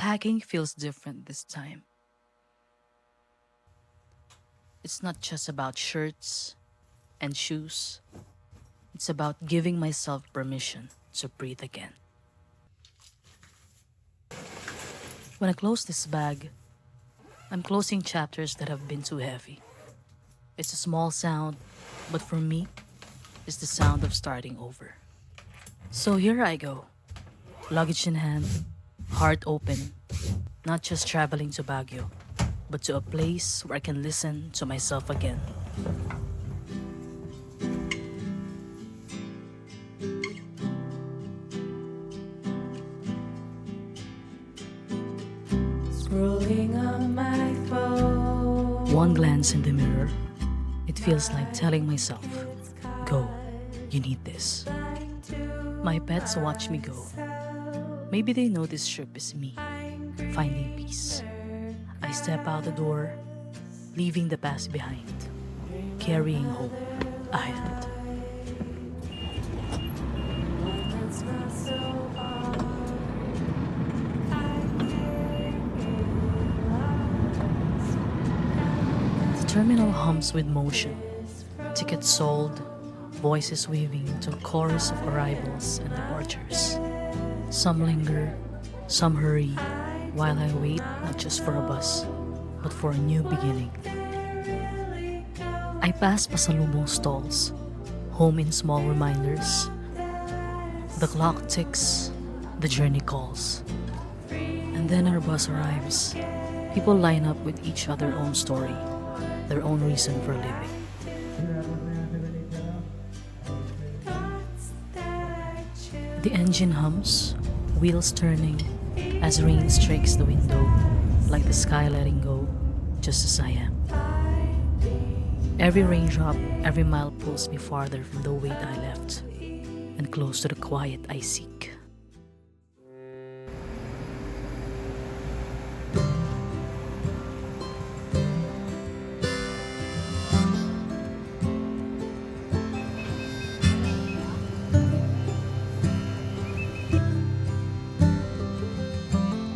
Packing feels different this time. It's not just about shirts and shoes. It's about giving myself permission to breathe again. When I close this bag, I'm closing chapters that have been too heavy. It's a small sound, but for me, it's the sound of starting over. So here I go, luggage in hand, heart open, not just traveling to Baguio, but to a place where I can listen to myself again. Scrolling on my phone. One glance in the mirror, it feels like telling myself, go, you need this. My pets watch me go. Maybe they know this trip is me, finding peace. I step out the door, leaving the past behind, carrying hope ahead. The terminal hums with motion, tickets sold, voices weaving to a chorus of arrivals and departures. Some linger, some hurry, while I wait not just for a bus, but for a new beginning. I pass pasalubong stalls, home in small reminders. The clock ticks, the journey calls. And then our bus arrives. People line up with each other own story, their own reason for living. The engine hums, wheels turning, as rain strikes the window, like the sky letting go, just as I am. Every raindrop, every mile pulls me farther from the weight I left, and close to the quiet I seek.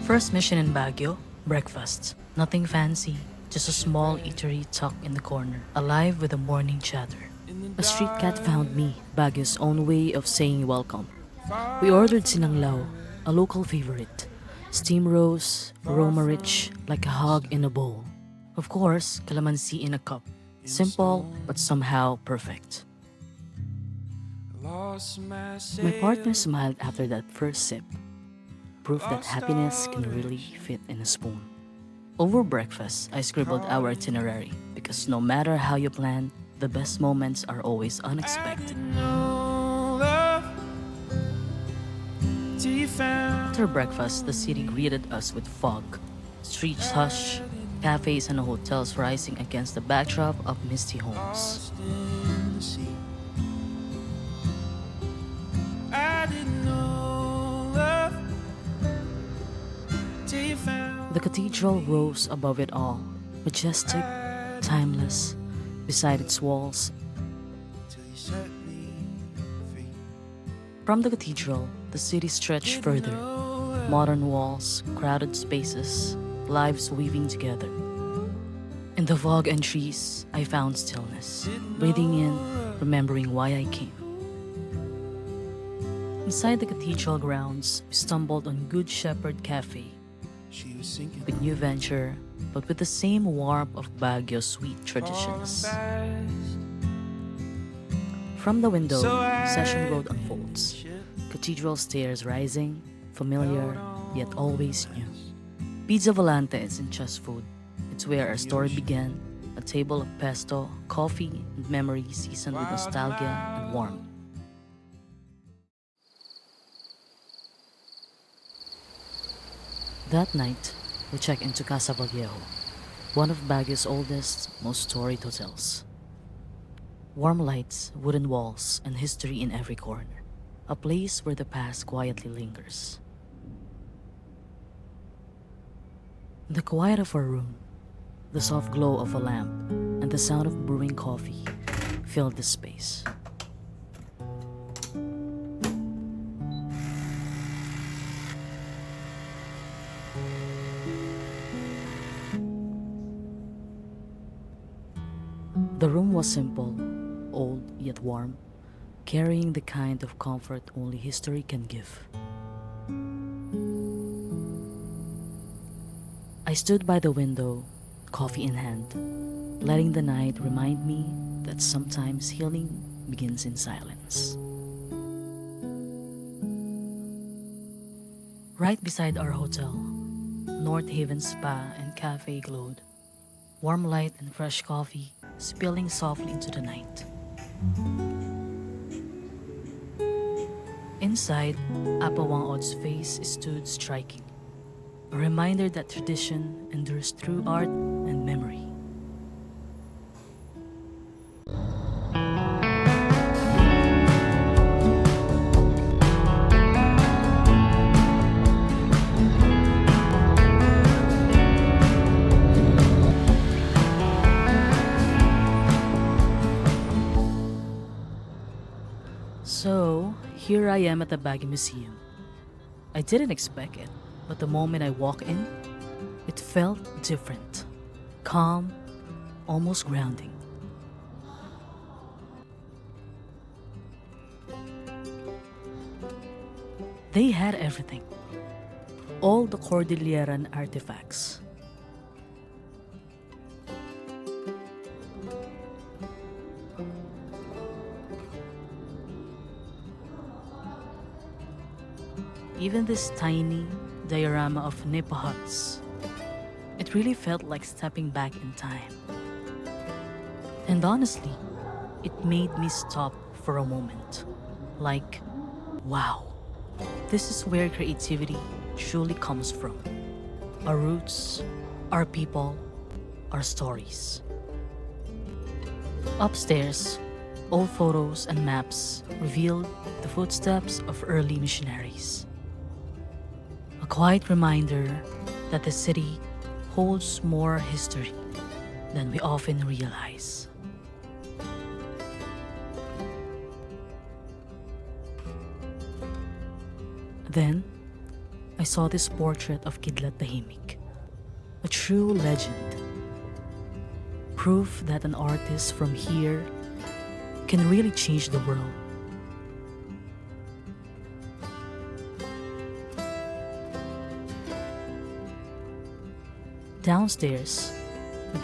First mission in Baguio, breakfast. Nothing fancy, just a small eatery tucked in the corner, alive with a morning chatter. A street cat found me, Baguio's own way of saying welcome. We ordered sinanglao, a local favorite. Steam roast, aroma rich, like a hug in a bowl. Of course, calamansi in a cup. Simple, but somehow perfect. My partner smiled after that first sip. Proof that happiness can really fit in a spoon. Over breakfast, I scribbled our itinerary because no matter how you plan, the best moments are always unexpected. After breakfast, the city greeted us with fog. Streets hushed, cafes and hotels rising against the backdrop of misty homes. The cathedral rose above it all, majestic, timeless, beside its walls. From the cathedral, the city stretched further. Modern walls, crowded spaces, lives weaving together. In the fog and trees, I found stillness, breathing in, remembering why I came. Inside the cathedral grounds, we stumbled on Good Sheperd Cafe, with new venture, but with the same warmth of Baguio's sweet traditions. From the window, Session Road unfolds. Cathedral stairs rising, familiar, yet always new. Pizza Volante isn't just food. It's where our story began, a table of pesto, coffee, and memories seasoned with nostalgia and warmth. That night, we checked into Casa Vallejo, one of Baguio's oldest, most storied hotels. Warm lights, wooden walls, and history in every corner. A place where the past quietly lingers. In the quiet of our room, the soft glow of a lamp and the sound of brewing coffee filled the space. The room was simple, old yet warm, carrying the kind of comfort only history can give. I stood by the window, coffee in hand, letting the night remind me that sometimes healing begins in silence. Right beside our hotel, North Haven Spa and Cafe glowed, warm light and fresh coffee spilling softly into the night. Inside, Apawang Od's face stood striking, a reminder that tradition endures through art and memory. So, here I am at the Baguio Museum. I didn't expect it, but the moment I walked in, it felt different. Calm, almost grounding. They had everything. All the Cordilleran artifacts. Even this tiny diorama of nipa huts. It really felt like stepping back in time. And honestly, it made me stop for a moment. Like, wow, this is where creativity truly comes from. Our roots, our people, our stories. Upstairs, old photos and maps revealed the footsteps of early missionaries. A quiet reminder that the city holds more history than we often realize. Then, I saw this portrait of Kidlat Tahimik, a true legend. Proof that an artist from here can really change the world. Downstairs,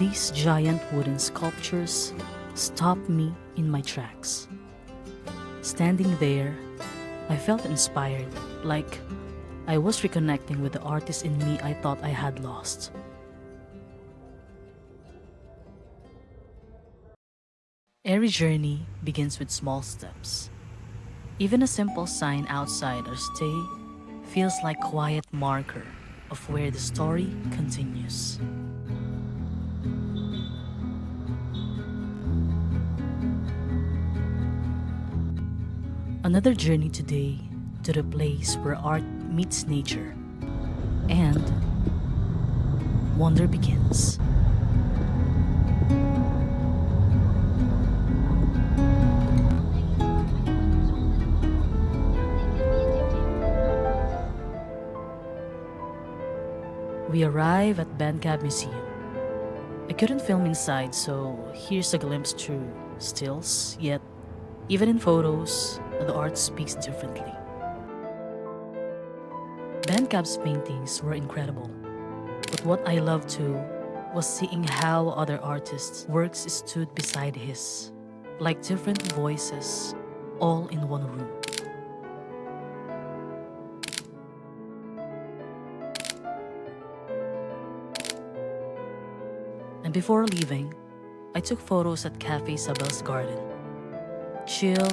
these giant wooden sculptures stopped me in my tracks. Standing there, I felt inspired, like I was reconnecting with the artist in me I thought I had lost. Every journey begins with small steps. Even a simple sign outside our stay feels like a quiet marker of where the story continues. Another journey today to the place where art meets nature and wonder begins. We arrive at BenCab Museum. I couldn't film inside, so here's a glimpse through stills, yet even in photos, the art speaks differently. BenCab's paintings were incredible, but what I loved too was seeing how other artists' works stood beside his, like different voices, all in one room. And before leaving, I took photos at Cafe Sabel's garden. Chill,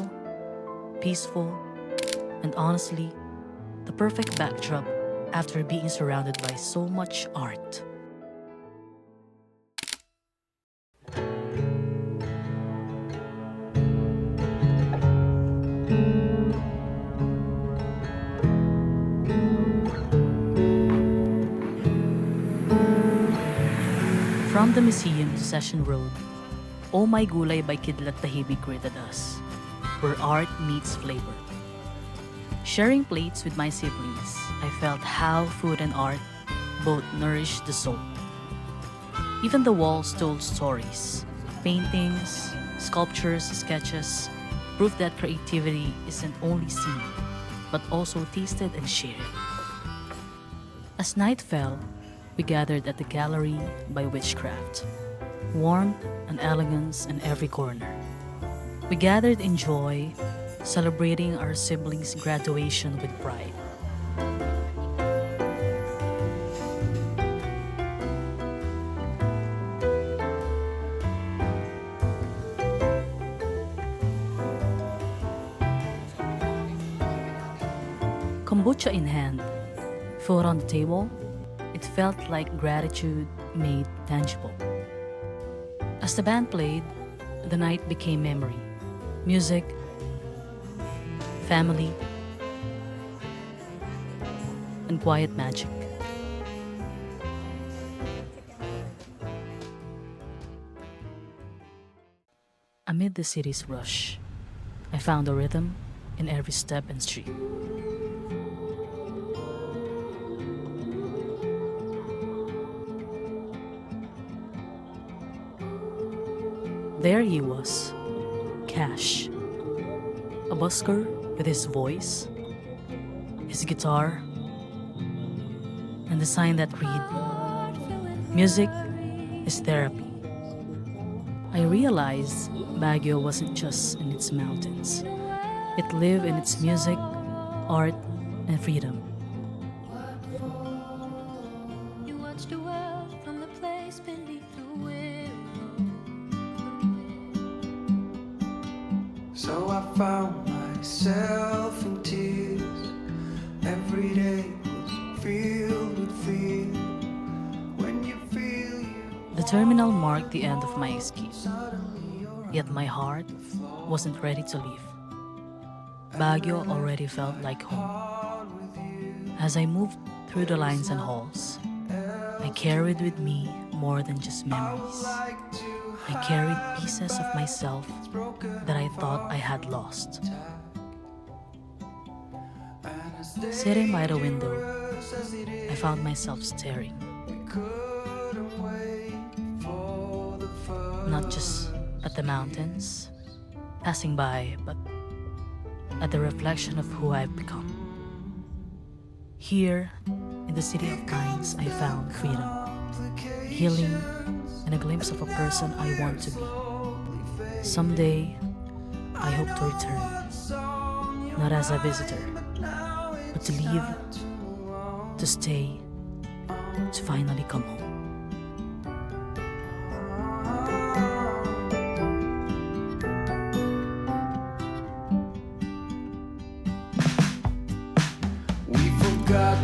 peaceful, and honestly, the perfect backdrop after being surrounded by so much art. From the museum to Session Road, Oh My Gulay by Kidlat Tahimik greeted us, where art meets flavor. Sharing plates with my siblings, I felt how food and art both nourished the soul. Even the walls told stories. Paintings, sculptures, sketches, proof that creativity isn't only seen, but also tasted and shared. As night fell, we gathered at the gallery by Witchcraft. Warmth and elegance in every corner. We gathered in joy, celebrating our siblings' graduation with pride. Kombucha in hand, food on the table, it felt like gratitude made tangible. As the band played, the night became memory, music, family, and quiet magic. Amid the city's rush, I found a rhythm in every step and street. There he was, Kash, a busker with his voice, his guitar, and the sign that read, "Music is therapy." I realized Baguio wasn't just in its mountains. It lived in its music, art, and freedom. You watch the world from the place beneath the willow. So I found myself in tears. Every day was filled with fear. When you feel The terminal marked the end of my escape, yet my heart wasn't ready to leave. Baguio already felt like home. As I moved through the lines and halls, I carried with me more than just memories. I carried pieces of myself that I thought I had lost. Sitting by the window, I found myself staring. Not just at the mountains passing by, but at the reflection of who I've become. Here, in the city of pines, I found freedom, healing, and a glimpse of a person I want to be. Someday, I hope to return, not as a visitor, but to leave, to stay, to finally come home. we forgot